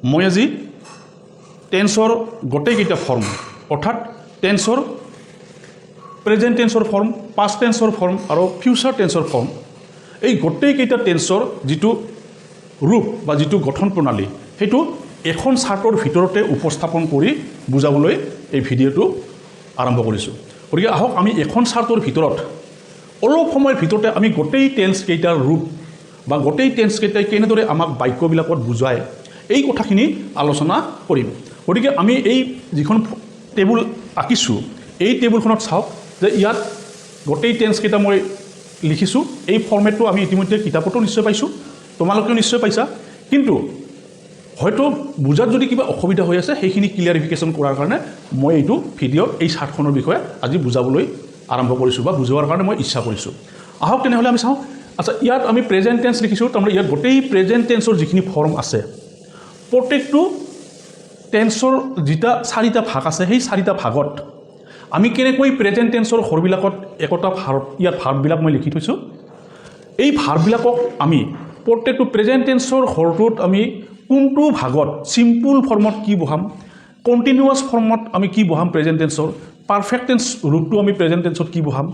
মই আজি টেন্সৰ গোটেইকেইটা ফৰ্ম অৰ্থাৎ টেন্সৰ প্ৰেজেণ্ট টেন্সৰ ফৰ্ম পাষ্ট টেন্সৰ ফৰ্ম আৰু ফিউচাৰ টেন্সৰ ফৰ্ম এই গোটেইকেইটা টেন্সৰ যিটো ৰূপ বা যিটো গঠন প্ৰণালী সেইটো এখন চাৰ্টৰ ভিতৰতে উপস্থাপন কৰি বুজাবলৈ এই ভিডিঅ'টো আৰম্ভ কৰিছোঁ গতিকে আহক আমি এখন চাৰ্টৰ ভিতৰত অলপ সময়ৰ ভিতৰতে আমি গোটেই টেন্সকেইটাৰ ৰূপ বা গোটেই টেন্সকেইটাই কেনেদৰে আমাক বাক্যবিলাকত বুজায় এই কথাখিনি আলোচনা কৰিম গতিকে আমি এই যিখন টেবুল আঁকিছোঁ এই টেবুলখনত চাওক যে ইয়াত গোটেই টেন্সকেইটা মই লিখিছোঁ এই ফৰ্মেটটো আমি ইতিমধ্যে কিতাপতো নিশ্চয় পাইছোঁ তোমালোকেও নিশ্চয় পাইছা কিন্তু হয়তো বুজাত যদি কিবা অসুবিধা হৈ আছে সেইখিনি ক্লিয়াৰিফিকেশ্যন কৰাৰ কাৰণে মই এইটো ভিডিঅ'ত এই চাৰ্টখনৰ বিষয়ে আজি বুজাবলৈ আৰম্ভ কৰিছোঁ বা বুজোৱাৰ কাৰণে মই ইচ্ছা কৰিছোঁ আহক তেনেহ'লে আমি চাওঁ আচ্ছা ইয়াত আমি প্ৰেজেণ্ট টেন্স লিখিছোঁ তাৰমানে ইয়াত গোটেই প্ৰেজেণ্ট টেন্সৰ যিখিনি ফৰ্ম আছে প্ৰত্যেকটো টেন্সৰ যিটা চাৰিটা ভাগ আছে সেই চাৰিটা ভাগত আমি কেনেকৈ প্ৰেজেণ্ট টেন্সৰ ঘৰবিলাকত একোটা ভাৰ্ব ইয়াত ভাৰ্ববিলাক মই লিখি থৈছোঁ এই ভাৰ্ববিলাকক আমি প্ৰত্যেকটো প্ৰেজেণ্ট টেন্সৰ ঘৰটোত আমি কোনটো ভাগত চিম্পুল ফৰ্মত কি বহাম কণ্টিনিউৱাছ ফৰ্মত আমি কি বহাম প্ৰেজেণ্ট টেন্সৰ পাৰফেক্ট টেন্স ৰূপটো আমি প্ৰেজেণ্ট টেন্সত কি বহাম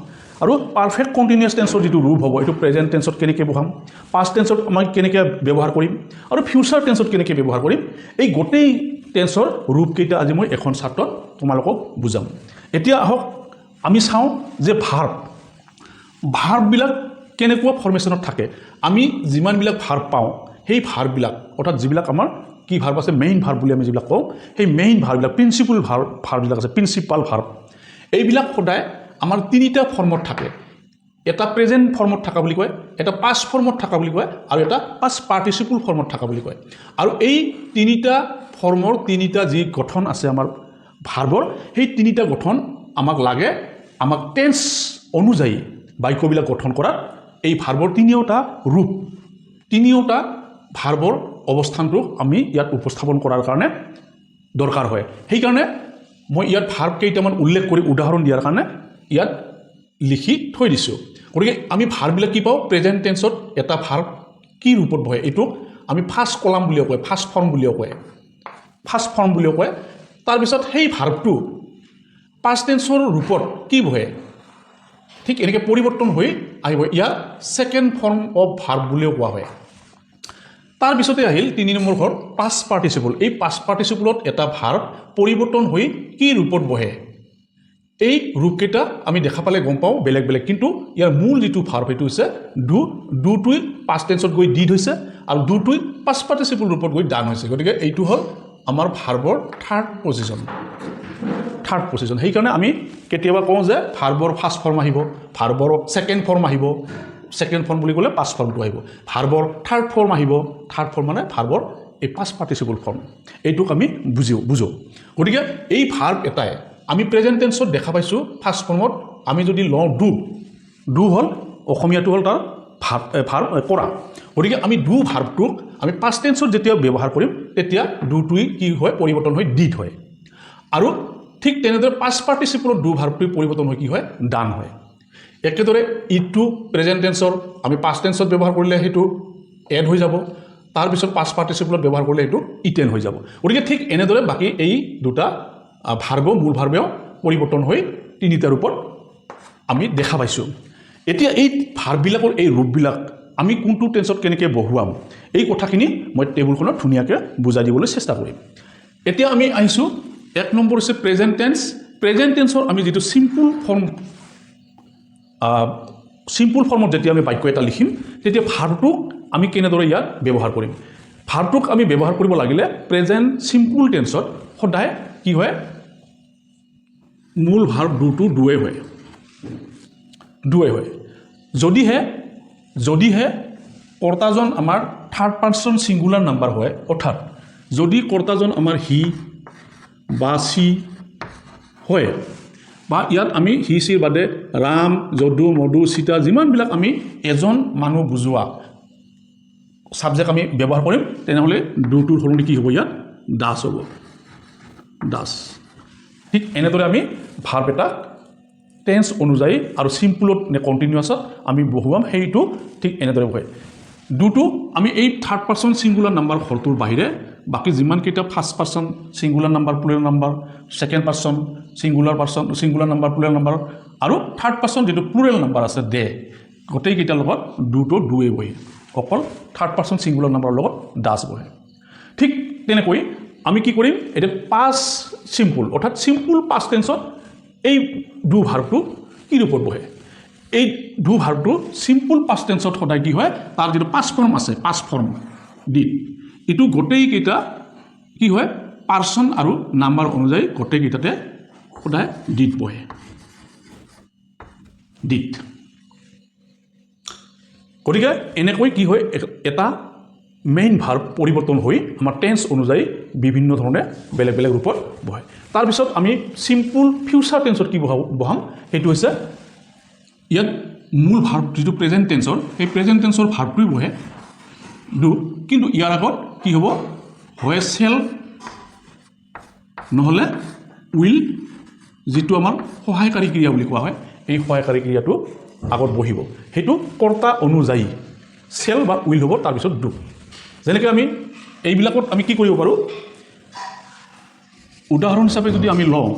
আৰু পাৰফেক্ট কণ্টিনিউৱাছ টেন্সৰ যিটো ৰূপ হ'ব এইটো প্ৰেজেণ্ট টেন্সত কেনেকৈ বহাম পাষ্ট টেন্সত আমি কেনেকৈ ব্যৱহাৰ কৰিম আৰু ফিউচাৰ টেন্সত কেনেকৈ ব্যৱহাৰ কৰিম এই গোটেই টেন্সৰ ৰূপকেইটা আজি মই এখন চাৰ্টত তোমালোকক বুজাম এতিয়া আহক আমি চাওঁ যে ভাৰ্ববিলাক কেনেকুৱা ফৰ্মেশ্যনত থাকে আমি যিমানবিলাক ভাৰ্ব পাওঁ সেই ভাৰ্ববিলাক অৰ্থাৎ যিবিলাক আমাৰ কি ভাৰ্ব আছে মেইন ভাৰ্ব বুলি আমি যিবিলাক কওঁ সেই মেইন ভাৰ্ববিলাক প্ৰিন্সিপাল ভাৰ্ববিলাক আছে প্ৰিন্সিপাল ভাৰ্ব এইবিলাক সদায় আমাৰ তিনিটা ফৰ্মত থাকে এটা প্ৰেজেণ্ট ফৰ্মত থকা বুলি কয় এটা পাষ্ট ফৰ্মত থকা বুলি কয় আৰু এটা পাষ্ট পাৰ্টিচিপল ফৰ্মত থকা বুলি কয় আৰু এই তিনিটা ফৰ্মৰ তিনিটা যি গঠন আছে আমাৰ ভাৰ্বৰ সেই তিনিটা গঠন আমাক লাগে আমাক টেন্স অনুযায়ী বাক্যবিলাক গঠন কৰাত এই ভাৰ্বৰ তিনিওটা ৰূপ তিনিওটা ভাৰ্বৰ অৱস্থানটো আমি ইয়াত উপস্থাপন কৰাৰ কাৰণে দৰকাৰ হয় সেইকাৰণে মই ইয়াত ভাৰ্ব কেইটামান উল্লেখ কৰি উদাহৰণ দিয়াৰ কাৰণে ইয়াত লিখি থৈ দিছোঁ গতিকে আমি ভাৰ্ববিলাক কি পাওঁ প্ৰেজেণ্ট টেন্সত এটা ভাৰ্ব কি ৰূপত বহে এইটোক আমি ফাৰ্ষ্ট কলাম বুলিও কয় ফাৰ্ষ্ট ফৰ্ম বুলিও কয় তাৰপিছত সেই ভাৰ্বটো পাষ্ট টেন্সৰ ৰূপত কি বহে ঠিক এনেকৈ পৰিৱৰ্তন হৈ আহিব ইয়াক ছেকেণ্ড ফৰ্ম অফ ভাৰ্ব বুলিও কোৱা হয় তাৰপিছতে আহিল ৩ নম্বৰ ঘৰ পাষ্ট পাৰ্টিচিপল এই পাষ্ট পাৰ্টিচিপলত এটা ভাৰ্ব পৰিৱৰ্তন হৈ কি ৰূপত বহে এই ৰূপকেইটা আমি দেখা পালে গম পাওঁ বেলেগ বেলেগ কিন্তু ইয়াৰ মূল যিটো ভাৰ্ব সেইটো হৈছে ডুটোই পাষ্ট টেন্সত গৈ ডিড হৈছে আৰু ডুটোই পাষ্ট পাৰ্টিচিপল ৰূপত গৈ ডান হৈছে গতিকে এইটো হ'ল আমাৰ ভাৰ্বৰ থাৰ্ড পজিশ্যন সেইকাৰণে আমি কেতিয়াবা কওঁ যে ভাৰ্বৰ ফাৰ্ষ্ট ফৰ্ম আহিব ভাৰ্বৰ ছেকেণ্ড ফৰ্ম আহিব ছেকেণ্ড ফৰ্ম বুলি ক'লে পাষ্ট ফৰ্মটো আহিব ভাৰ্বৰ থাৰ্ড ফৰ্ম আহিব থাৰ্ড ফৰ্ম মানে ভাৰ্বৰ এই পাষ্ট পাৰ্টিচিপল ফৰ্ম এইটোক আমি বুজো গতিকে এই ভাৰ্ব এটাই আমি প্ৰেজেণ্ট টেন্সত দেখা পাইছোঁ ফাৰ্ষ্ট ফৰ্মত আমি যদি লওঁ ডু হ'ল অসমীয়াটো হ'ল তাৰ ভাৰ্ব কৰা গতিকে আমি ডু ভাৰ্বটোক আমি পাষ্ট টেন্সত যেতিয়া ব্যৱহাৰ কৰিম তেতিয়া ডুটোই কি হয় পৰিৱৰ্তন হৈ ডিড হয় আৰু ঠিক তেনেদৰে পাষ্ট পাৰ্টিচিপলত ডু ভাৰ্বটোই পৰিৱৰ্তন হৈ কি হয় ডান হয় একেদৰে ইটো প্ৰেজেণ্ট টেন্সৰ আমি পাষ্ট টেন্সত ব্যৱহাৰ কৰিলে সেইটো এড হৈ যাব তাৰপিছত পাষ্ট পাৰ্টিচিপলত ব্যৱহাৰ কৰিলে সেইটো ইটেন হৈ যাব গতিকে ঠিক এনেদৰে বাকী এই দুটা মূল ভাৰ্বেও পৰিৱৰ্তন হৈ তিনিটা ৰূপত আমি দেখা পাইছোঁ এতিয়া এই ভাৰ্ববিলাকৰ এই ৰূপবিলাক আমি কোনটো টেন্সত কেনেকৈ বহুৱাম এই কথাখিনি মই টেবুলখনত ধুনীয়াকৈ বুজাই দিবলৈ চেষ্টা কৰিম এতিয়া আমি আহিছোঁ ১ নম্বৰ হৈছে প্ৰেজেণ্ট টেন্সৰ আমি যিটো চিম্পুল ফৰ্মত যেতিয়া আমি বাক্য এটা লিখিম তেতিয়া ভাৰ্বটোক আমি কেনেদৰে ইয়াত ব্যৱহাৰ কৰিম ভাৰ্বটোক আমি ব্যৱহাৰ কৰিব লাগিলে প্ৰেজেণ্ট চিম্পুল টেন্সত সদায় কি হয় মূল ভাৰ্ব ডুটো ডুৱে হয় যদিহে কৰ্তাজন আমাৰ থাৰ্ড পাৰ্চন ছিংগুলাৰ নাম্বাৰ হয় অৰ্থাৎ যদি কৰ্তাজন আমাৰ হি বা চি হয় বা ইয়াত আমি হি চিৰ বাদে ৰাম যদু মধু সীতা যিমানবিলাক আমি এজন মানুহ বুজোৱা ছাবজেক্ট আমি ব্যৱহাৰ কৰিম তেনেহ'লে ডুটোৰ সলনি কি হ'ব ইয়াত দাস হ'ব দাস ঠিক এনেদৰে আমি ভাৰ্ব এটা টেন্স অনুযায়ী আৰু চিম্পুলত নে কণ্টিনিউৱাছত আমি বহুৱাম সেইটো ঠিক এনেদৰে হয় ডুটো আমি এই থাৰ্ড পাৰ্চন ছিংগুলাৰ নাম্বাৰ ঘৰটোৰ বাহিৰে বাকী যিমানকেইটা first person singular number plural number second person singular number plural number আৰু থাৰ্ড পাৰ্চন যিটো প্লুৰেল নাম্বাৰ আছে দে গোটেইকেইটাৰ লগত ডুটো ডুৱে বহে অকল থাৰ্ড পাৰ্চন ছিংগুলাৰ নাম্বাৰৰ লগত ডাছ বহে ঠিক তেনেকৈ আমি কি কৰিম এতিয়া পাষ্ট চিম্পুল অৰ্থাৎ চিম্পুল পাষ্ট টেন্সত এই ডু ভাৰ্বটো কি ৰূপত বহে এই ডু ভাৰ্বটো চিম্পুল পাষ্ট টেন্সত সদায় কি হয় তাৰ যিটো পাষ্ট ফৰ্ম আছে পাষ্ট ফৰ্ম ডিড এইটো গোটেইকেইটা কি হয় পাৰ্চন আৰু নাম্বাৰ অনুযায়ী গোটেইকেইটাতে সদায় ডিড বহে ডিড গতিকে এনেকৈ কি হয় এটা মেইন ভাৰ্ব পৰিৱৰ্তন হৈ আমাৰ টেন্স অনুযায়ী বিভিন্ন ধৰণে বেলেগ বেলেগ ৰূপত বহে তাৰপিছত আমি চিম্পুল ফিউচাৰ টেন্সত কি বহাম সেইটো হৈছে ইয়াত মূল ভাৰ্ব যিটো প্ৰেজেণ্ট টেন্সৰ সেই প্ৰেজেণ্ট টেন্সৰ ভাৰ্বটোৱে বহে ডু কিন্তু ইয়াৰ আগত কি হ'ব হয় চেল নহ'লে উইল যিটো আমাৰ সহায়কাৰী ক্ৰিয়া বুলি কোৱা হয় এই সহায়কাৰী ক্ৰিয়াটো আগত বহিব সেইটো কৰ্তা অনুযায়ী চেল বা উইল হ'ব তাৰপিছত ডু যেনেকৈ আমি এইবিলাকত আমি কি কৰিব পাৰোঁ উদাহৰণ হিচাপে যদি আমি লওঁ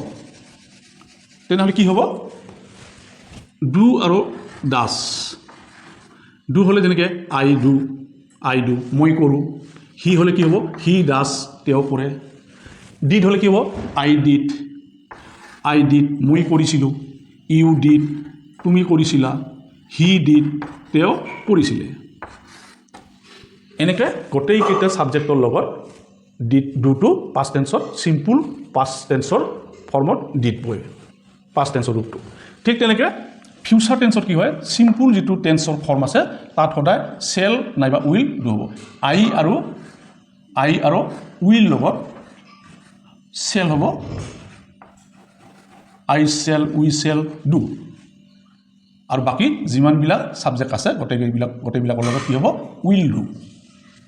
তেনেহ'লে কি হ'ব ডু আৰু ডাছ ডু হ'লে যেনেকৈ আই ডু মই কৰোঁ হি হ'লে কি হ'ব হি ডাছ তেওঁ কৰে ডিড হ'লে কি হ'ব আই ডিড মই কৰিছিলোঁ ইউ ডিড তুমি কৰিছিলা হি ডিড তেওঁ কৰিছিলে এনেকৈ গোটেইকেইটা ছাবজেক্টৰ লগত ডিড ডুটো পাষ্ট টেন্সত চিম্পুল পাষ্ট টেন্সৰ ফৰ্মত ডিড বহে পাষ্ট টেন্সৰ ৰূপটো ঠিক তেনেকৈ ফিউচাৰ টেন্সত কি হয় চিম্পুল যিটো টেন্সৰ ফৰ্ম আছে তাত সদায় চেল নাইবা উইল ডু হ'ব আই আৰু উইল লগত চেল হ'ব I shall we shall do আৰু বাকী যিমানবিলাক ছাবজেক্ট আছে গোটেইবিলাকৰ লগত কি হ'ব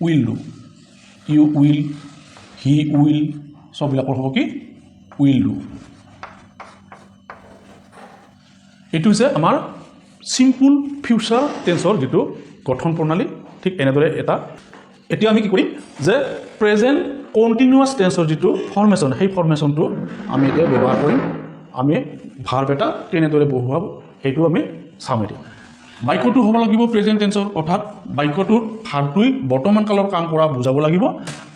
will do you will he will চববিলাকৰ হ'ব কি উইল ডু এইটো হৈছে আমাৰ চিম্পুল ফিউচাৰ টেন্সৰ যিটো গঠন প্ৰণালী ঠিক এনেদৰে এতিয়া আমি কি কৰিম যে প্ৰেজেণ্ট কণ্টিনিউৱাছ টেন্সৰ যিটো ফৰ্মেশ্যন সেই ফৰ্মেশ্যনটো আমি এতিয়া ব্যৱহাৰ কৰিম আমি ভাৰ্ব এটা কেনেদৰে বহুৱাব সেইটো আমি চাম এতিয়া বাক্যটো হ'ব লাগিব প্ৰেজেণ্ট টেন্সৰ অৰ্থাৎ বাক্যটোৰ ভাৰ্বটোৱে বৰ্তমান কালৰ কাম কৰা বুজাব লাগিব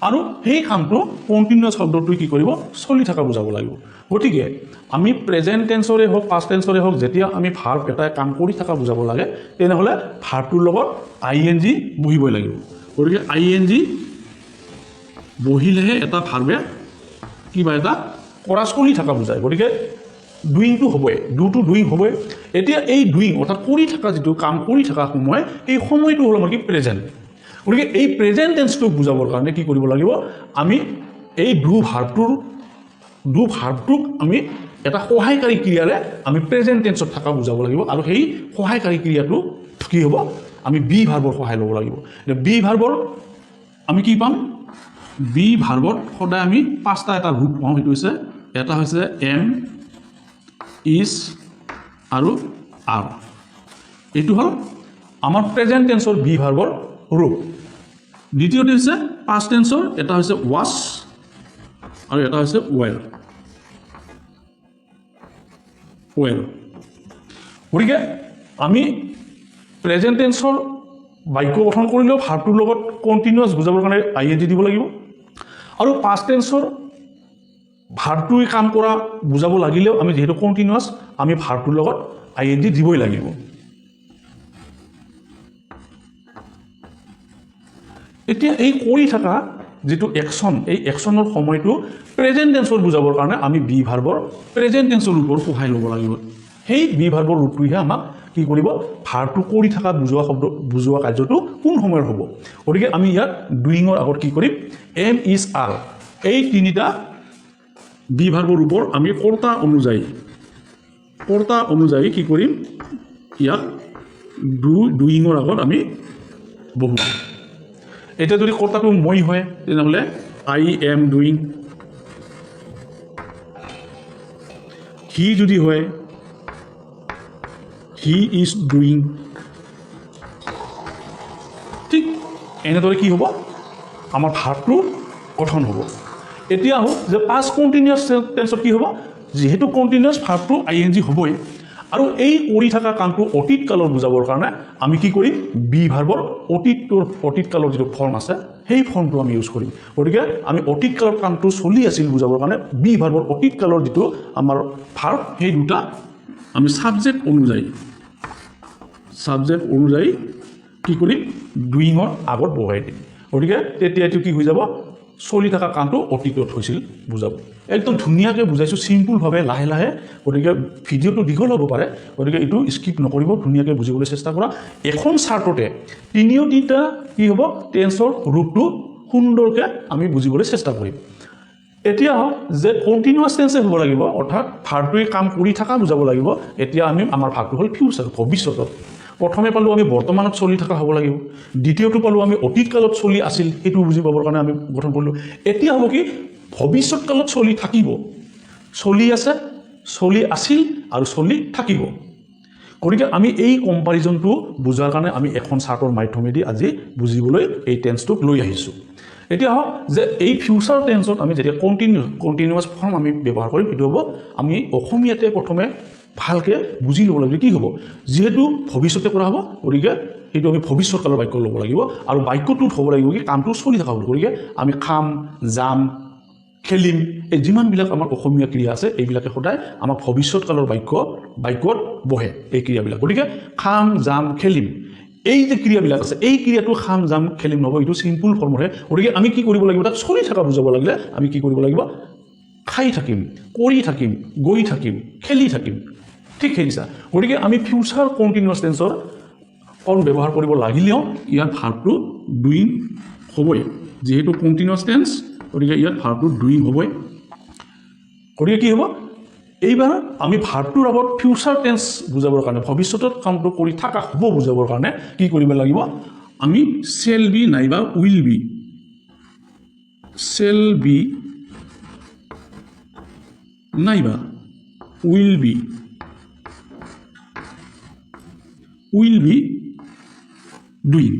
আৰু সেই কামটো কণ্টিনিউৱাছ শব্দটোৱে কি কৰিব চলি থকা বুজাব লাগিব গতিকে আমি প্ৰেজেণ্ট টেন্সৰে হওক পাষ্ট টেন্সৰে হওক যেতিয়া আমি ভাৰ্ব এটাই কাম কৰি থকা বুজাব লাগে তেনেহ'লে ভাৰ্বটোৰ লগত ING বহিবই লাগিব গতিকে ING বহিলেহে এটা ভাৰ্বে কিবা এটা কৰা চলি থকা বুজায় গতিকে ডুইংটো হ'বই ডুটো ডুইং হ'বই এতিয়া এই ডুইং অৰ্থাৎ কৰি থকা যিটো কাম কৰি থকা সময় এই সময়টো হ'ল আমাৰ কি প্ৰেজেণ্ট গতিকে এই প্ৰেজেণ্ট টেন্সটোক বুজাবৰ কাৰণে কি কৰিব লাগিব আমি এই ডু ভাৰ্বটোক আমি এটা সহায়কাৰী ক্ৰিয়াৰে আমি প্ৰেজেণ্ট টেন্সত থকা বুজাব লাগিব আৰু সেই সহায়কাৰী ক্ৰিয়াটো কি হ'ব আমি বি ভাৰ্বৰ সহায় ল'ব লাগিব এতিয়া বি ভাৰ্বৰ আমি কি পাম বি ভাৰ্বত সদায় আমি পাঁচটা এটা ৰূপ পাওঁ সেইটো হৈছে এটা হৈছে এম ইজ আৰু আৰ এইটো হ'ল আমাৰ প্ৰেজেণ্ট টেন্সৰ বি ভাৰ্বৰ ৰূপ দ্বিতীয়টো হৈছে পাষ্ট টেন্সৰ এটা হৈছে ৱাছ আৰু এটা হৈছে ৱেৰ গতিকে আমি প্ৰেজেণ্ট টেন্সৰ বাক্য গঠন কৰিলেও ভাৰ্বটোৰ লগত কণ্টিনিউৱাছ বুজাবৰ কাৰণে ING দিব লাগিব আৰু পাষ্ট টেন্সৰ ভাৰ্বটোৱে কাম কৰা বুজাব লাগিলেও আমি যিহেতু কণ্টিনিউৱাছ আমি ভাৰ্বটোৰ লগত ING দিবই লাগিব এতিয়া এই কৰি থকা যিটো একশ্যন এই একশ্যনৰ সময়টো প্ৰেজেণ্ট টেন্সৰ বুজাবৰ কাৰণে আমি বি ভাৰ্বৰ প্ৰেজেণ্ট টেন্সৰ ৰূপৰ সহায় ল'ব লাগিব সেই বি ভাৰ্বৰ ৰূপটোহে আমাক কি কৰিব ভাৰ্বটো কৰি থকা বুজোৱা কাৰ্যটো কোন সময়ৰ হ'ব গতিকে আমি ইয়াত ডুইঙৰ আগত কি কৰিম এম ইজ আৰ এই তিনিটা বি ভাৰ্বৰ ৰূপৰ আমি কৰ্তা অনুযায়ী কি কৰিম ইয়াত ডুইঙৰ আগত আমি বহুৱাম এতিয়া যদি কৰ্তাটো মই হয় তেনেহ'লে আই এম ডুইং হি যদি হয় হি ইজ ডুইং ঠিক এনেদৰে কি হ'ব আমাৰ ভাৰ্বটো গঠন হ'ব এতিয়া আহোঁ যে পাষ্ট কণ্টিনিউৱাছ টেন্সত কি হ'ব যেহেতু কণ্টিনিউৱাছ ভাৰ্বটো আইএনজি হ'বই আৰু এই কৰি থকা কামটো অতীত কালৰ বুজাবৰ কাৰণে আমি কি কৰিম বি ভাৰ্বৰ অতীত কালৰ যিটো ফৰ্ম আছে সেই ফৰ্মটো আমি ইউজ কৰিম গতিকে আমি অতীত কালৰ কামটো চলি আছিল বুজাবৰ কাৰণে বি ভাৰ্বৰ অতীত কালৰ যিটো আমাৰ ভাৰ্ব সেই দুটা আমি ছাবজেক্ট অনুযায়ী কি কৰিম ডুইঙৰ আগত বহাই দিম গতিকে তেতিয়া এইটো কি হৈ যাব চলি থকা কামটো অতীতত হৈছিল বুজাব একদম ধুনীয়াকৈ বুজাইছোঁ চিম্পুলভাৱে লাহে লাহে গতিকে ভিডিঅ'টো দীঘল হ'ব পাৰে গতিকে এইটো স্কিপ নকৰিব ধুনীয়াকৈ বুজিবলৈ চেষ্টা কৰা এখন চাৰ্টতে তিনিটা কি হ'ব টেন্সৰ ৰূপটো সুন্দৰকৈ আমি বুজিবলৈ চেষ্টা কৰিম এতিয়া হওক যে কণ্টিনিউৱাছ টেন্সে হ'ব লাগিব অৰ্থাৎ ভাৰ্বটোৱে কাম কৰি থকা বুজাব লাগিব এতিয়া আমি আমাৰ ভাৰ্বটো হ'ল ফিউচাৰ ভৱিষ্যতত প্ৰথমে পালোঁ আমি বৰ্তমানত চলি থকা হ'ব লাগিব দ্বিতীয়টো পালোঁ আমি অতীত কালত চলি আছিল সেইটো বুজি পাবৰ কাৰণে আমি গঠন কৰিলোঁ এতিয়া হ'ব কি ভৱিষ্যত কালত চলি থাকিব চলি আছে চলি আছিল আৰু চলি থাকিব গতিকে আমি এই কম্পাৰিজনটো বুজাৰ কাৰণে আমি এখন চাৰ্টৰ মাধ্যমেদি আজি বুজিবলৈ এই টেন্সটোক লৈ আহিছোঁ এতিয়া হওক যে এই ফিউচাৰ টেন্সত আমি যেতিয়া কণ্টিনিউৱাছ ফৰ্ম আমি ব্যৱহাৰ কৰিম সেইটো হ'ব আমি অসমীয়াতে প্ৰথমে ভালকৈ বুজি ল'ব লাগিব কি হ'ব যিহেতু ভৱিষ্যতে কৰা হ'ব গতিকে সেইটো আমি ভৱিষ্যত কালৰ বাক্য ল'ব লাগিব আৰু বাক্যটোত হ'ব লাগিব কি কামটো চলি থকা হ'ব গতিকে আমি খাম যাম খেলিম এই যিমানবিলাক আমাৰ অসমীয়া ক্ৰিয়া আছে এইবিলাকে সদায় আমাৰ ভৱিষ্যত কালৰ বাক্যত বহে এই ক্ৰিয়াবিলাক গতিকে খাম যাম খেলিম এই যে ক্ৰিয়াবিলাক আছে এই ক্ৰিয়াটো খাম যাম খেলিম নহ'ব এইটো চিম্পুল ফৰ্মতহে গতিকে আমি কি কৰিব লাগিব তাক চলি থকা বুজাব লাগিলে আমি কি কৰিব লাগিব খাই থাকিম কৰি থাকিম গৈ থাকিম খেলি থাকিম ঠিক সেইছা গতিকে আমি ফিউচাৰ কণ্টিনিউৱাছ টেন্সৰ ফৰ্ম ব্যৱহাৰ কৰিব লাগিলেও ইয়াৰ ভাৰ্বটো ডুইং হ'বই যিহেতু কণ্টিনিউৱাছ টেন্স গতিকে ইয়াত ভাৰ্বটো ডুইং হ'বই গতিকে কি হ'ব এইবাৰ আমি ভাৰ্বটোৰ আগত ফিউচাৰ টেন্স বুজাবৰ কাৰণে ভৱিষ্যতত কামটো কৰি থকা হ'ব বুজাবৰ কাৰণে কি কৰিব লাগিব আমি শেল বি নাইবা উইল বি নাইবা উইল বি ডুইং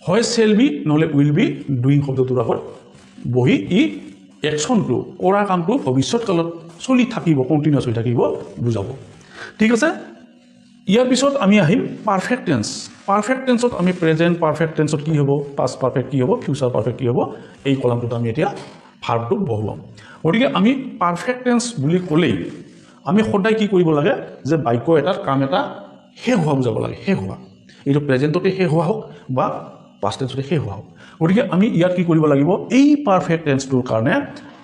হয় শেল বি নহ'লে উইল বি ডুইং শব্দটোৰ আগত বহি ই একশ্যনটো কৰা কামটো ভৱিষ্যত কালত চলি থাকিব কণ্টিনিউৱাছ হৈ থাকিব বুজাব ঠিক আছে ইয়াৰ পিছত আমি আহিম পাৰফেক্ট টেন্সত আমি প্ৰেজেণ্ট পাৰফেক্ট টেন্সত কি হ'ব পাষ্ট পাৰফেক্ট কি হ'ব ফিউচাৰ পাৰফেক্ট কি হ'ব এই কলামটোত আমি এতিয়া ভাৰ্বটো বহুৱাম গতিকে আমি পাৰফেক্ট টেন্স বুলি ক'লেই আমি সদায় কি কৰিব লাগে যে বাক্য এটাৰ কাম এটা শেষ হোৱা বুজাব লাগে শেষ হোৱা এইটো প্ৰেজেণ্টতে শেষ হোৱা হওক বা পাষ্ট টেন্সতে শেষ হোৱা হওক গতিকে আমি ইয়াত কি কৰিব লাগিব এই পাৰফেক্ট টেন্সটোৰ কাৰণে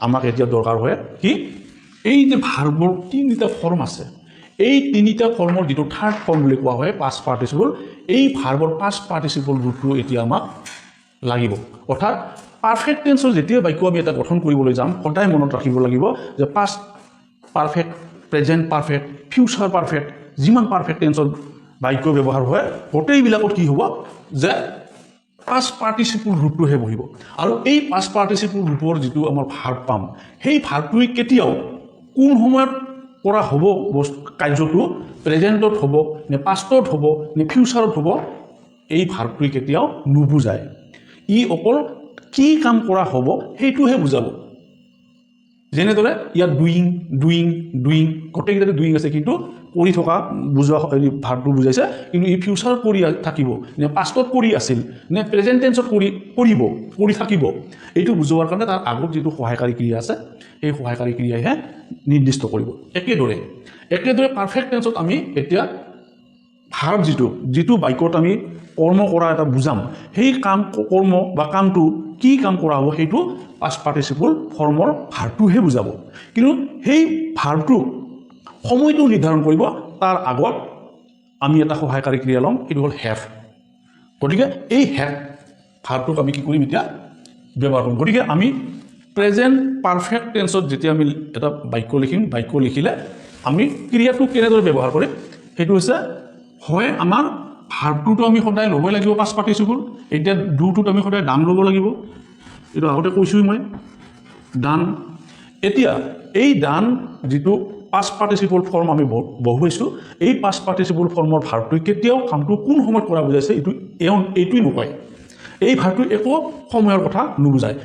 আমাক এতিয়া দৰকাৰ হয় কি এই যে ভাৰ্বৰ তিনিটা ফৰ্ম আছে এই তিনিটা ফৰ্মৰ যিটো থাৰ্ড ফৰ্ম বুলি কোৱা হয় পাষ্ট পাৰ্টিচিপল এই ভাৰ্বৰ পাষ্ট পাৰ্টিচিপল ৰূপটো এতিয়া আমাক লাগিব অৰ্থাৎ পাৰফেক্ট টেন্সৰ যেতিয়া বাক্য আমি এটা গঠন কৰিবলৈ যাম সদায় মনত ৰাখিব লাগিব যে past perfect present perfect future perfect যিমান পাৰফেক্ট টেন্সৰ বাক্য ব্যৱহাৰ হয় গোটেইবিলাকত কি হ'ব যে পাষ্ট পাৰ্টিচিপল ৰূপটোহে বহিব আৰু এই পাষ্ট পাৰ্টিচিপল ৰূপৰ যিটো আমাৰ ভাৰ্ব পাম সেই ভাৰ্বটোৱে কেতিয়াও কোন সময়ত কৰা হ'ব কাৰ্যটো প্ৰেজেণ্টত হ'ব নে পাষ্টত হ'ব নে ফিউচাৰত হ'ব এই ভাৰ্বটোৱে কেতিয়াও নুবুজায় ই অকল কি কাম কৰা হ'ব সেইটোহে বুজাব যেনেদৰে ইয়াত ডুইং গোটেইকেইটাতে ডুইং আছে কিন্তু কৰি থকা বুজোৱা ভাৰ্বটো বুজাইছে কিন্তু ই ফিউচাৰত কৰি থাকিব নে পাষ্টত কৰি আছিল নে প্ৰেজেণ্ট টেন্সত কৰি থাকিব এইটো বুজোৱাৰ কাৰণে তাৰ আগত যিটো সহায়কাৰী ক্ৰিয়া আছে সেই সহায়কাৰী ক্ৰিয়াইহে নিৰ্দিষ্ট কৰিব একেদৰে পাৰফেক্ট টেন্সত আমি এতিয়া ভাৰ্ব যিটো বাক্যত আমি কৰ্ম কৰা এটা বুজাম সেই কৰ্ম বা কামটো কি কাম কৰা হ'ব সেইটো পাষ্ট পাৰ্টিচিপল ফৰ্মৰ ভাৰ্বটোহে বুজাব কিন্তু সেই ভাৰ্বটো সময়টো নিৰ্ধাৰণ কৰিব তাৰ আগত আমি এটা সহায়কাৰী ক্ৰিয়া ল'ম এইটো হ'ল হেভ গতিকে এই হেভ ভাৰ্বটোক আমি কি কৰিম এতিয়া ব্যৱহাৰ কৰিম গতিকে আমি প্ৰেজেণ্ট পাৰফেক্ট টেন্সত যেতিয়া আমি এটা বাক্য লিখিলে আমি ক্ৰিয়াটো কেনেদৰে ব্যৱহাৰ কৰিম সেইটো হৈছে হয় আমাৰ ভাৰ্বটোতো আমি সদায় ল'বই লাগিব পাষ্ট পাৰ্টিচিপল এতিয়া ডুটোত আমি সদায় ডান ল'ব লাগিব এইটো আগতে কৈছোঁই মই ডান এতিয়া এই ডান যিটো পাষ্ট পাৰ্টিচিপল ফৰ্ম আমি বহুৱাইছোঁ এই পাষ্ট পাৰ্টিচিপল ফৰ্মৰ ভাৰ্বটোৱে কেতিয়াও কামটো কোন সময়ত কৰা বুজাইছে এইটোৱে নকয় এই ভাৰ্বটোৱে একো সময়ৰ কথা নুবুজায়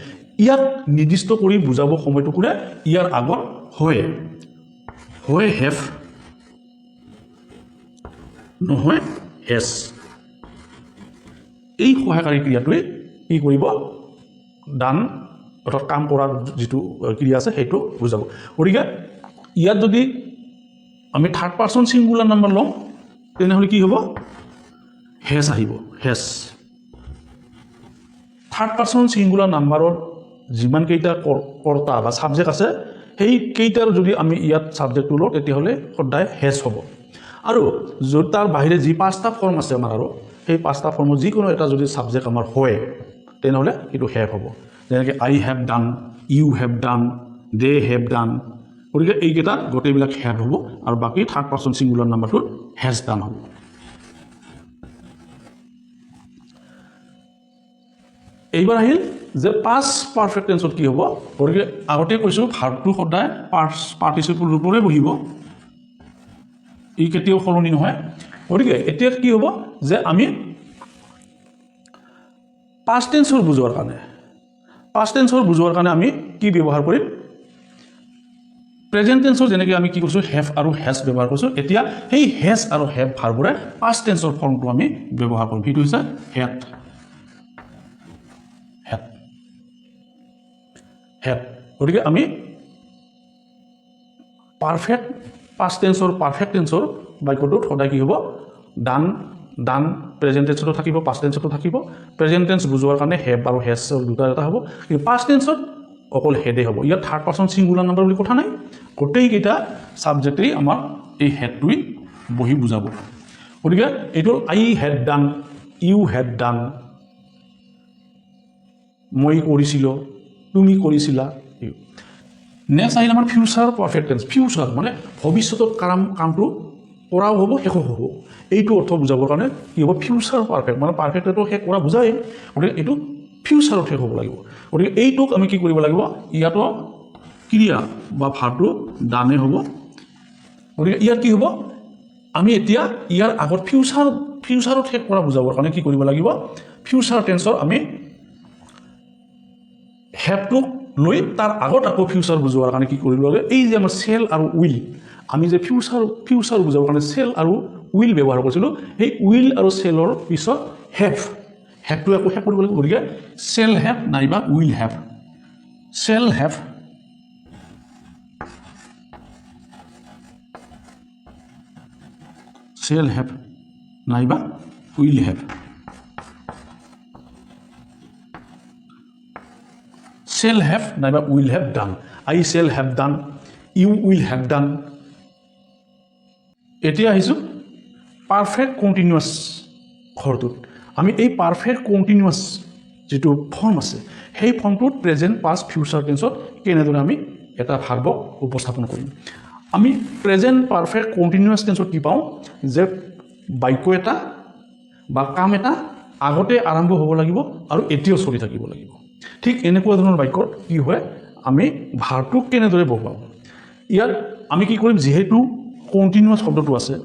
ইয়াক নিৰ্দিষ্ট কৰি বুজাব সময়টো কোনে ইয়াৰ আগত হয় হেভ নহয় হেজ এই সহায়কাৰী ক্ৰিয়াটোৱে কি কৰিব ডান অৰ্থাৎ কাম কৰাৰ যিটো ক্ৰিয়া আছে সেইটো বুজাব গতিকে ইয়াত যদি আমি থাৰ্ড পাৰ্চন ছিংগুলাৰ নাম্বাৰ লওঁ তেনেহ'লে কি হ'ব হেজ আহিব হেজ থাৰ্ড পাৰ্চন ছিংগুলাৰ নাম্বাৰৰ যিমানকেইটা কৰ্তা বা ছাবজেক্ট আছে সেইকেইটাৰ যদি আমি ইয়াত ছাবজেক্টটো লওঁ তেতিয়াহ'লে সদায় হেজ হ'ব আৰু যদি তাৰ বাহিৰে যি পাঁচটা ফৰ্ম আছে আমাৰ আৰু সেই পাঁচটা ফৰ্মৰ যিকোনো এটা যদি ছাবজেক্ট আমাৰ হয় তেনেহ'লে সেইটো হেভ হ'ব যেনেকৈ I have done you have done they have done গতিকে এইকেইটা গোটেইবিলাক হেভ হ'ব আৰু বাকী থাৰ্ড পাৰ্চন ছিংগুলাৰ নাম্বাৰটো হেজ ডান হ'ব এইবাৰ আহিল যে পাষ্ট পাৰফেক্ট টেন্সত কি হ'ব গতিকে আগতে কৈছোঁ ভাৰ্বটো সদায় পাৰ্টিচিপল ৰূপৰে বহিব ই কেতিয়াও সলনি নহয় গতিকে এতিয়া কি হ'ব যে আমি পাষ্ট টেন্সৰ বুজোৱাৰ কাৰণে আমি কি ব্যৱহাৰ কৰিম প্ৰেজেণ্ট টেন্সৰ যেনেকৈ আমি কি কৰিছোঁ হেভ আৰু হেজ ব্যৱহাৰ কৰিছোঁ এতিয়া সেই হেজ আৰু হেভ ভাৰ্বৰে পাষ্ট টেন্সৰ ফৰ্মটো আমি ব্যৱহাৰ কৰিম সেইটো হৈছে হেড গতিকে আমি পাৰফেক্ট পাষ্ট টেন্সৰ বাক্যটোত সদায় কি হ'ব ডান প্ৰেজেণ্ট টেন্সতো থাকিব পাষ্ট টেন্সতো থাকিব প্ৰেজেণ্ট টেন্স বুজোৱাৰ কাৰণে হেভ আৰু হেজৰ দুটা এটা হ'ব কিন্তু পাষ্ট টেন্সত অকল হেডে হ'ব ইয়াত থাৰ্ড পাৰ্চন ছিংগুলাৰ নাম্বাৰ বুলি কথা নাই গোটেইকেইটা ছাবজেক্টেই আমাৰ এই হেডটোৱে বহি বুজাব গতিকে এইটো আই হেড ডান ইউ হেড ডান মই কৰিছিলোঁ তুমি কৰিছিলা নেক্সট আহিল আমাৰ ফিউচাৰ পাৰফেক্ট টেন্স ফিউচাৰ মানে ভৱিষ্যতৰ কামটো কৰাও হ'ব শেষো হ'ব এইটো অৰ্থ বুজাবৰ কাৰণে কি হ'ব ফিউচাৰ পাৰফেক্ট মানে পাৰফেক্টটো শেষ কৰা বুজায় গতিকে এইটো ফিউচাৰত শেষ হ'ব লাগিব গতিকে এইটোক আমি কি কৰিব লাগিব ইয়াতো ক্ৰিয়া বা ভাৰটো ডানে হ'ব গতিকে ইয়াত কি হ'ব আমি এতিয়া ইয়াৰ আগত ফিউচাৰত শেষ কৰা বুজাবৰ কাৰণে কি কৰিব লাগিব ফিউচাৰ টেন্সৰ আমি হেভটোক লৈ তাৰ আগত আকৌ ফিউচাৰ বুজোৱাৰ কাৰণে কি কৰিব লাগে এই যে আমাৰ চেল আৰু উইল আমি যে ফিউচাৰ বুজাবৰ কাৰণে চেল আৰু উইল ব্যৱহাৰ কৰিছিলোঁ সেই উইল আৰু চেলৰ পিছত হেভটো আকৌ শেষ কৰিব লাগিব গতিকে চেল হেভ নাইবা উইল হেভ চেল হেভ নাইবা উইল হেভ shall have নাইবা will have done I shall have done you will have done এতিয়া আহিছোঁ পাৰফেক্ট কণ্টিনিউৱাছ ঘৰটোত আমি এই পাৰফেক্ট কণ্টিনিউৱাছ যিটো ফৰ্ম আছে সেই ফৰ্মটোত প্ৰেজেণ্ট পাষ্ট ফিউচাৰ টেন্সত কেনেদৰে আমি এটা ভাৰ্বক উপস্থাপন কৰিম আমি প্ৰেজেণ্ট পাৰফেক্ট কণ্টিনিউৱাছ টেন্সত কি পাওঁ যে বাক্য এটা বা কাম এটা আগতে আৰম্ভ হ'ব লাগিব আৰু এতিয়াও চলি থাকিব লাগিব ঠিক এনেকুৱা ধৰণৰ বাক্যত কি হয় আমি ভাৰ্বটোক কেনেদৰে বহুৱাম ইয়াত আমি কি কৰিম যিহেতু কণ্টিনিউৱাছ শব্দটো আছে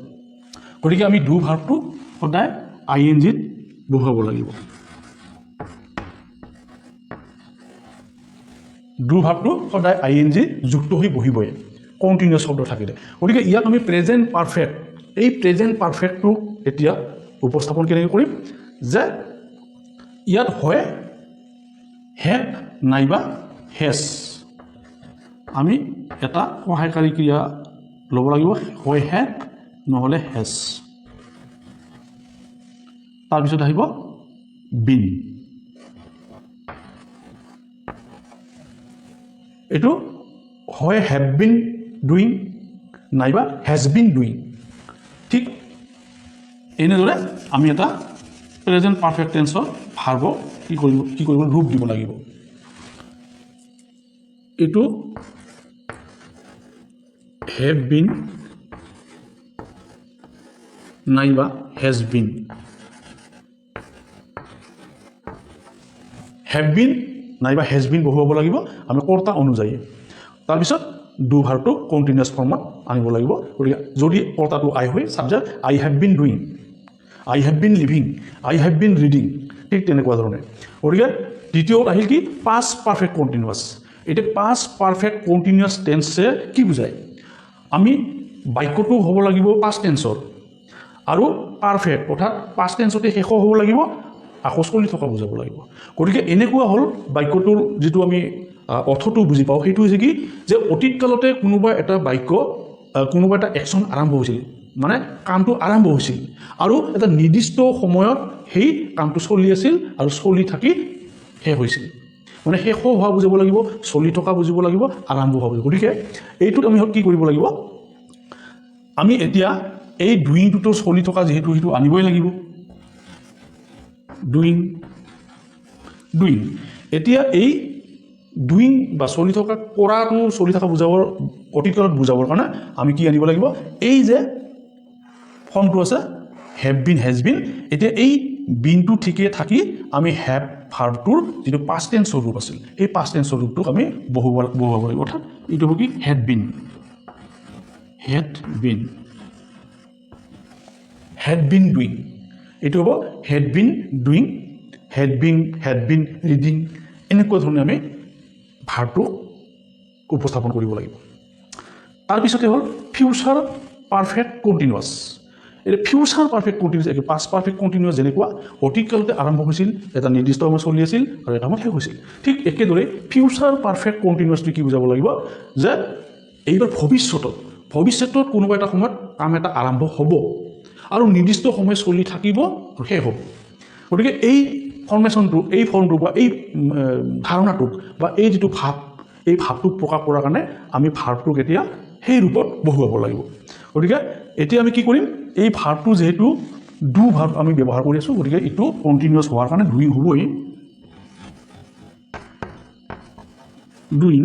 গতিকে আমি ডু ভাৰ্বটো সদায় INGত বহুৱাব লাগিব ডু ভাৰ্বটো সদায় ING যুক্ত হৈ বহিবই কণ্টিনিউৱাছ শব্দ থাকিলে গতিকে ইয়াত আমি প্ৰেজেণ্ট পাৰফেক্ট এই প্ৰেজেণ্ট পাৰফেক্টটো এতিয়া উপস্থাপন কেনেকৈ কৰিম যে ইয়াত হয় হেভ নাইবা হেজ আমি এটা সহায়কাৰী ক্ৰিয়া ল'ব লাগিব হয় হেভ নহ'লে হেজ তাৰপিছত আহিব বিন এইটো হয় হেভ বিন ডুইং নাইবা হেজ বিন ডুইং ঠিক এনেদৰে আমি এটা প্ৰেজেণ্ট পাৰফেক্ট টেন্সৰ ভাৰ্বক কি কৰিব ৰূপ দিব লাগিব এইটো হেভ বিন নাইবা হেজ বিন হেভ বিন নাইবা হেজ বিন বহুৱাব লাগিব আমি কৰ্তা অনুযায়ী তাৰপিছত ডু ভাৰ্বটো কণ্টিনিউৱাছ ফৰ্মত আনিব লাগিব গতিকে যদি কৰ্তাটো আই হয় subject I have been doing I have been living I have been reading ঠিক তেনেকুৱা ধৰণে গতিকে দ্বিতীয়ত আহিল কি পাষ্ট পাৰফেক্ট কণ্টিনিউৱাছ এতিয়া পাষ্ট পাৰফেক্ট কণ্টিনিউৱাছ টেন্সে কি বুজায় আমি বাক্যটো হ'ব লাগিব পাষ্ট টেন্সৰ আৰু পাৰফেক্ট অৰ্থাৎ পাষ্ট টেন্সতে শেষ হ'ব লাগিব আকৌ চলি থকা বুজাব লাগিব গতিকে এনেকুৱা হ'ল বাক্যটোৰ যিটো আমি অৰ্থটো বুজি পাওঁ সেইটো হৈছে কি যে অতীতকালতে কোনোবা এটা বাক্য কোনোবা এটা একশ্যন আৰম্ভ হৈছিল মানে কামটো আৰম্ভ হৈছিল আৰু এটা নিৰ্দিষ্ট সময়ত সেই কামটো চলি আছিল আৰু চলি থাকি শেষ হৈছিল মানে শেষ হোৱা বুজাব লাগিব চলি থকা বুজিব লাগিব আৰম্ভ হোৱা বুজিব গতিকে এইটোত আমি কি কৰিব লাগিব আমি এতিয়া এই ডুইংটোতো চলি থকা যিহেতু সেইটো আনিবই লাগিব ডুইং এতিয়া এই ডুইং বা চলি থকা কৰাটো চলি থকা বুজাবৰ অতীতকালত বুজাবৰ কাৰণে আমি কি আনিব লাগিব এই যে ফৰ্মটো আছে হেভ বিন হেজ বিন এতিয়া এই বিনটো ঠিকে থাকি আমি হেভ ভাৰ্বটোৰ যিটো পাষ্ট টেন্সৰ ৰূপ আছিল এই পাষ্ট টেন্সৰ ৰূপটোক আমি বহুৱাব লাগিব অৰ্থাৎ এইটো হ'ব কি হেড বিন ডুইং এইটো হ'ব had been doing had been reading এনেকুৱা ধৰণে আমি ভাৰ্বটো উপস্থাপন কৰিব লাগিব তাৰপিছতে হ'ল ফিউচাৰ পাৰফেক্ট কণ্টিনিউৱাছ এতিয়া ফিউচাৰ পাৰফেক্ট কণ্টিনিউৱাছ একে পাষ্ট পাৰফেক্ট কণ্টিনিউৱাছ যেনেকুৱা অতীতকালতে আৰম্ভ হৈছিল এটা নিৰ্দিষ্ট সময় চলি আছিল আৰু এটা সময় শেষ হৈছিল ঠিক একেদৰে ফিউচাৰ পাৰফেক্ট কণ্টিনিউৱাছটো কি বুজাব লাগিব যে এইবাৰ ভৱিষ্যতত কোনোবা এটা সময়ত কাম এটা আৰম্ভ হ'ব আৰু নিৰ্দিষ্ট সময় চলি থাকিব আৰু শেষ হ'ব গতিকে এই ফৰ্মেশ্যনটো এই ফৰ্মটো বা এই ধাৰণাটোক বা এই যিটো ভাৱ এই ভাৱটোক প্ৰকাশ কৰাৰ কাৰণে আমি ভাৰ্বটোক এতিয়া সেই ৰূপত বহুৱাব লাগিব গতিকে এতিয়া আমি কি কৰিম এই ভাৰ্বটো যিহেতু ডু ভাৰ্ব আমি ব্যৱহাৰ কৰি আছোঁ গতিকে এইটো কণ্টিনিউৱাছ হোৱাৰ কাৰণে ডুইং হ'বই ডুইং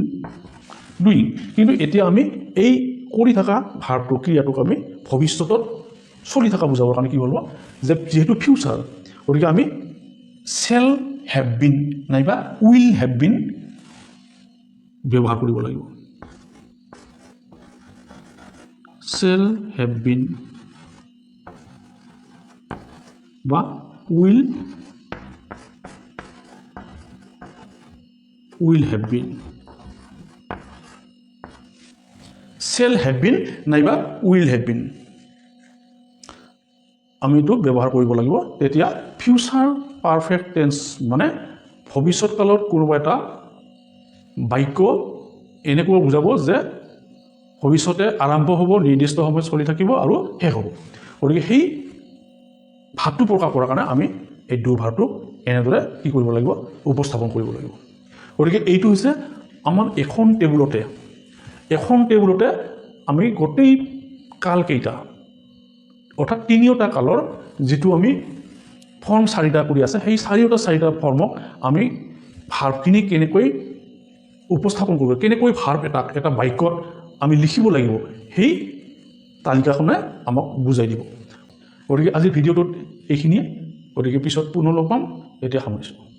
কিন্তু এতিয়া আমি এই কৰি থকা ভাৰ্ব প্ৰক্ৰিয়াটোক আমি ভৱিষ্যতত চলি থকা বুজাবৰ কাৰণে কি হ'ব যে যিহেতু ফিউচাৰ গতিকে আমি শ্বেল হেভ বিন নাইবা উইল হেভ বিন ব্যৱহাৰ কৰিব লাগিব শ্বেল হেভ বিন বা will have been shell have been নাইবা উইল হেভ বিন আমি এইটো ব্যৱহাৰ কৰিব লাগিব তেতিয়া ফিউচাৰ পাৰফেক্ট টেন্স মানে ভৱিষ্যৎকালত কোনোবা এটা বাক্য এনেকুৱা বুজাব যে ভৱিষ্যতে আৰম্ভ হ'ব নিৰ্দিষ্ট সময়ত চলি থাকিব আৰু শেষ হ'ব গতিকে সেই ভাৱটো প্ৰকাশ কৰাৰ কাৰণে আমি এই ডু ভাৰ্বটোক এনেদৰে কি কৰিব লাগিব উপস্থাপন কৰিব লাগিব গতিকে এইটো হৈছে আমাৰ এখন টেবুলতে আমি গোটেই কালকেইটা অৰ্থাৎ তিনিওটা কালৰ যিটো আমি ফৰ্ম চাৰিটা কৰি আছে সেই চাৰিটা ফৰ্মক আমি ভাৰ্বখিনি কেনেকৈ উপস্থাপন কৰিব কেনেকৈ ভাৰ্ব এটা বাক্যত আমি লিখিব লাগিব সেই তালিকাখনে আমাক বুজাই দিব গতিকে আজিৰ ভিডিঅ'টোত এইখিনিয়ে গতিকে পিছত পুনৰ লগ পাম এতিয়া সামৰিছোঁ